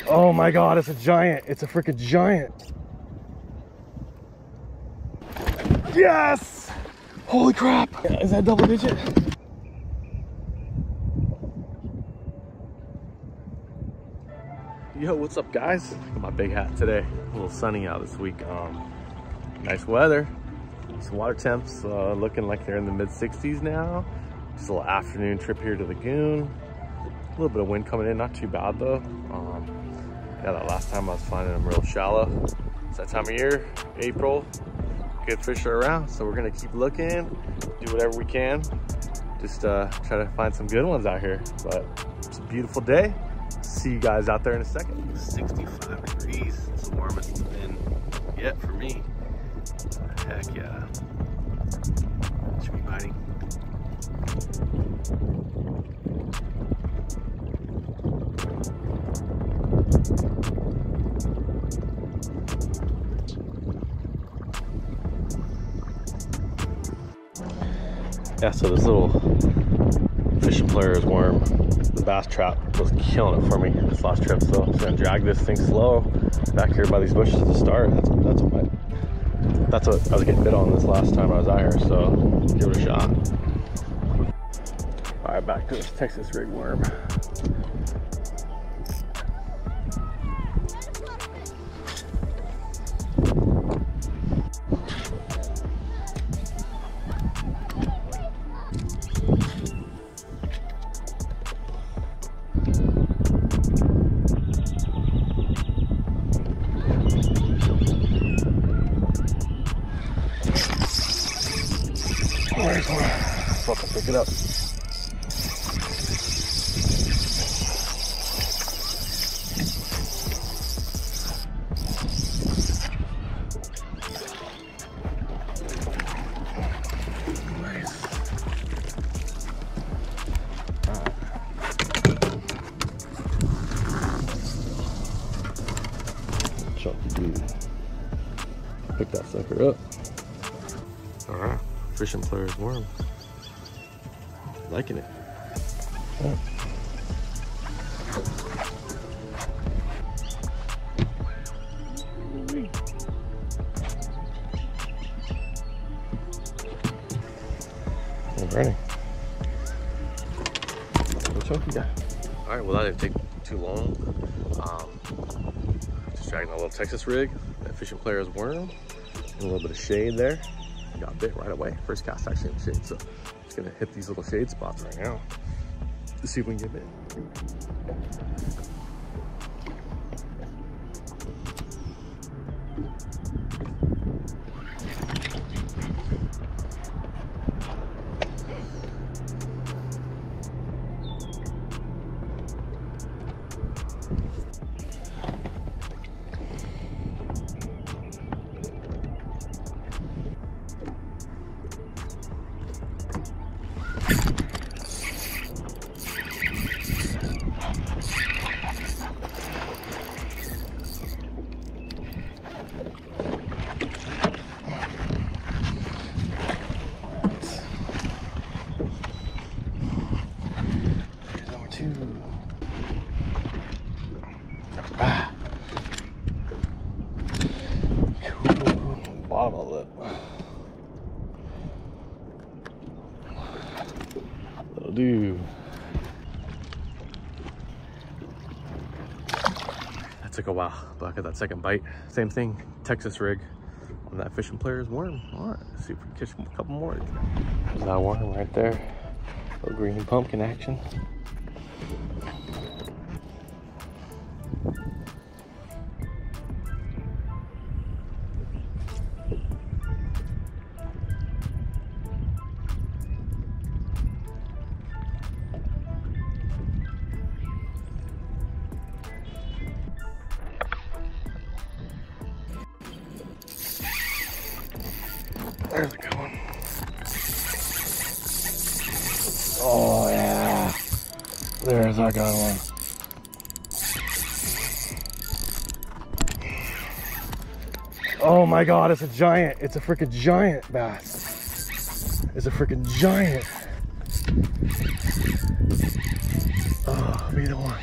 Oh my God, it's a giant. It's a freaking giant. Yes! Holy crap. Is that double digit? Yo, what's up guys? Got my big hat today. A little sunny out this week. Nice weather. Some water temps looking like they're in the mid 60s now. Just a little afternoon trip here to the lagoon. A little bit of wind coming in, not too bad though. Yeah, that last time I was finding them real shallow. It's that time of year, April. Good fish are around, so we're gonna keep looking, do whatever we can. Just try to find some good ones out here. But it's a beautiful day. See you guys out there in a second. 65 degrees. It's the warmest it's been yet for me. Heck yeah. Should be biting. Yeah, so this little fishing player's worm, the bass trap was killing it for me this last trip, so I'm just gonna drag this thing slow back here by these bushes to start. That's what I was getting bit on this last time I was out here, so give it a shot. All right, back to this Texas rig worm. Fucking pick it up. Nice. Chunky dude. Pick that sucker up. All right, fishing player's worm. Liking it. Oh. Alrighty. What chunky guy? Alright, well that didn't take too long. Just dragging a little Texas rig, that fishing player's worm, and a little bit of shade there. Got bit right away. First cast actually in the shade, so just gonna hit these little shade spots right now to see if we can get bit. Bottom of the lip. Little dude. That took a while, but I got that second bite. Same thing, Texas rig on that fishing player's worm. All right, let's see if we can catch a couple more. There's that worm right there. Little green pumpkin action. There's a good one. Oh yeah. There's our good one. Oh my God, it's a giant. It's a freaking giant bass. It's a freaking giant. Oh, be the one.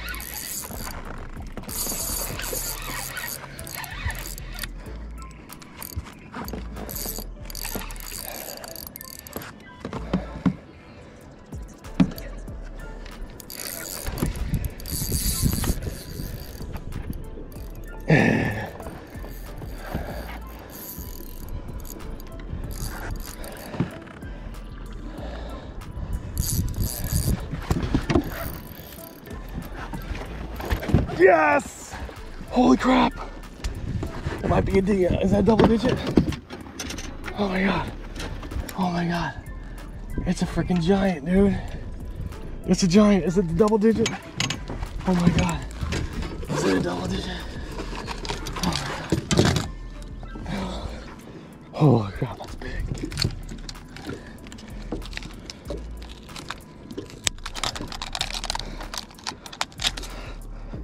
Yes! Holy crap. It might be a D. Is that double digit? Oh my God. Oh my God. It's a freaking giant, dude. It's a giant. Is it the double digit? Oh my God. Is it a double digit? Oh my God. Holy crap, that's big.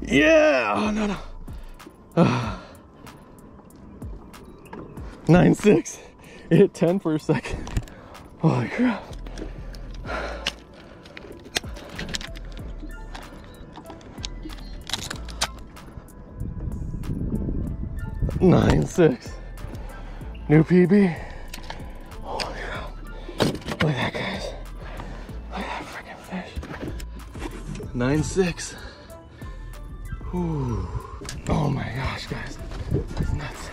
Yeah! Oh, no, no. 9.6. It hit 10 for a second. Holy crap. 9.6. New PB. Holy crap. Look at that, guys. Look at that freaking fish. 9.6. Ooh. Oh my gosh, guys. That's nuts.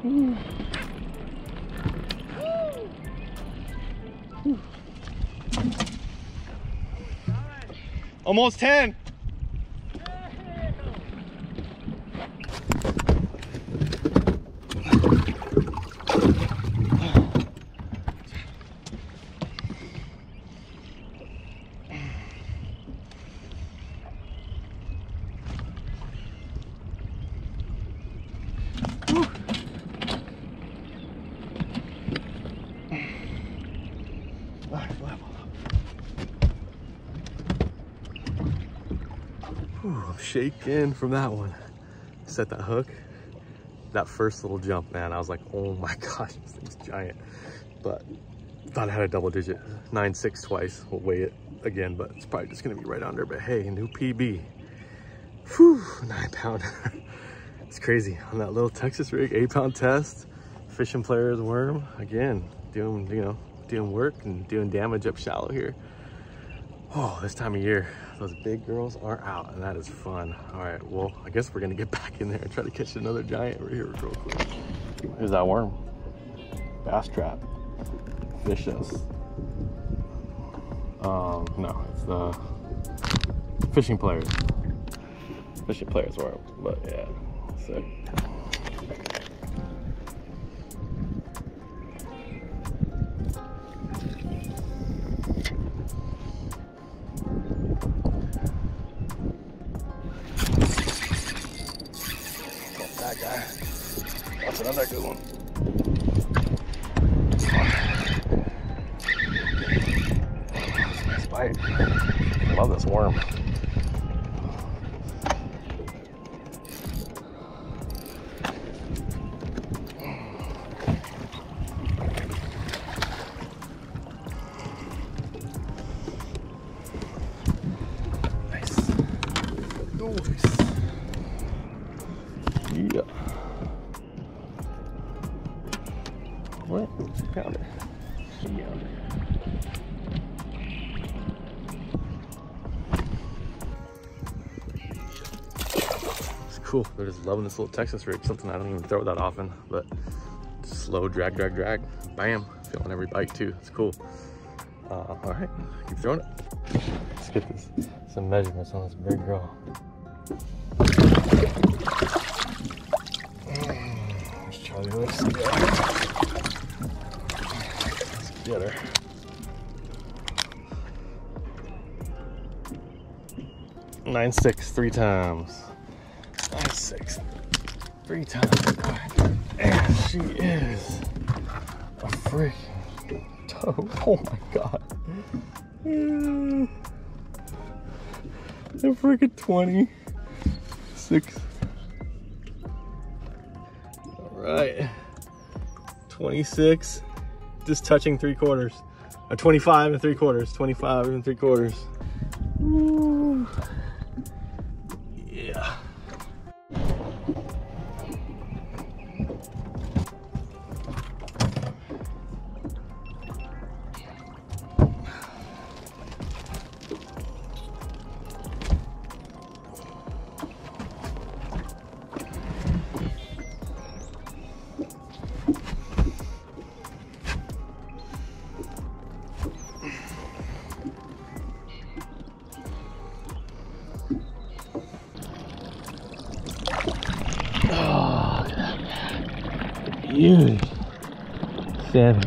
Ooh. Ooh. Almost 10. I'm shaking from that one. Set that hook. That first little jump, man, I was like, oh my gosh, this thing's giant. But thought I had a double digit. 9.6 twice. We'll weigh it again, but it's probably just gonna be right under. But hey, new PB. Whew, 9 pounder. It's crazy. On that little Texas rig, 8-pound test, fishing player's worm. Again, doing, you know, doing work and doing damage up shallow here. Oh, this time of year, those big girls are out, and that is fun. All right, well, I guess we're gonna get back in there and try to catch another giant right here real quick. Here's that worm. Bass trap. Fish us. No, it's the fishing players. Fishing players worm, but yeah, sick. That guy. That's another good one. Nice bite. I love this worm. Nice. Nice. Yeah. What? Found it. Yeah. It's cool. They're just loving this little Texas rig. Something I don't even throw that often, but slow drag, drag, drag. Bam. Feeling every bite too. It's cool. All right. Keep throwing it. Let's get some measurements on this big girl. Let's try the other side. Let's get her. Nine six 3 times. 9.6 3 times. And she is a freaking toad. Oh my god. A freaking 26. Right, 26, just touching 3/4, 25 3/4, 25 3/4. Ooh. Yeah. Huge salmon.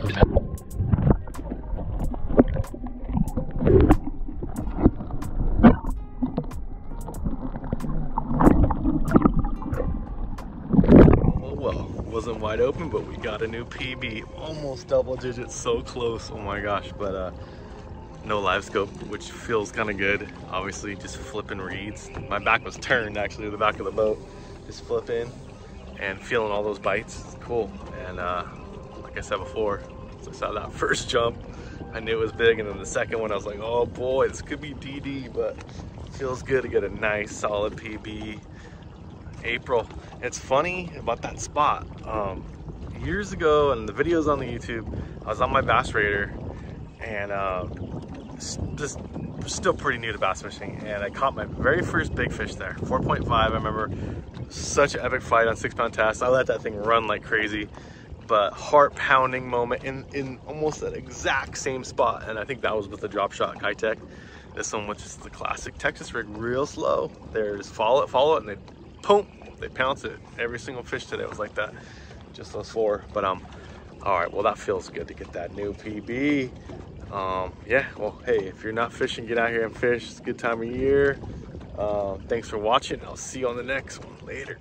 Oh well, wasn't wide open, but we got a new PB. Almost double digits, so close. Oh my gosh, but no live scope, which feels kind of good. Obviously, just flipping reeds. My back was turned actually to the back of the boat. Just flipping and feeling all those bites. It's cool. And like I said before, so I saw that first jump, I knew it was big, and then the second one I was like, oh boy, this could be DD, but it feels good to get a nice solid PB. April. It's funny about that spot. Years ago, and the videos on the YouTube, I was on my bass raider, and just still pretty new to bass fishing, and I caught my very first big fish there, 4.5. I remember such an epic fight on 6-pound test. I let that thing run like crazy, but heart pounding moment in almost that exact same spot. And I think that was with the drop shot Castaic. This one was just the classic Texas rig, real slow. They just follow it, and they boom, they pounce it. Every single fish today was like that, just those 4. But all right, well, that feels good to get that new PB. Yeah, well, hey, if you're not fishing, get out here and fish. It's a good time of year. Thanks for watching. I'll see you on the next one. Later.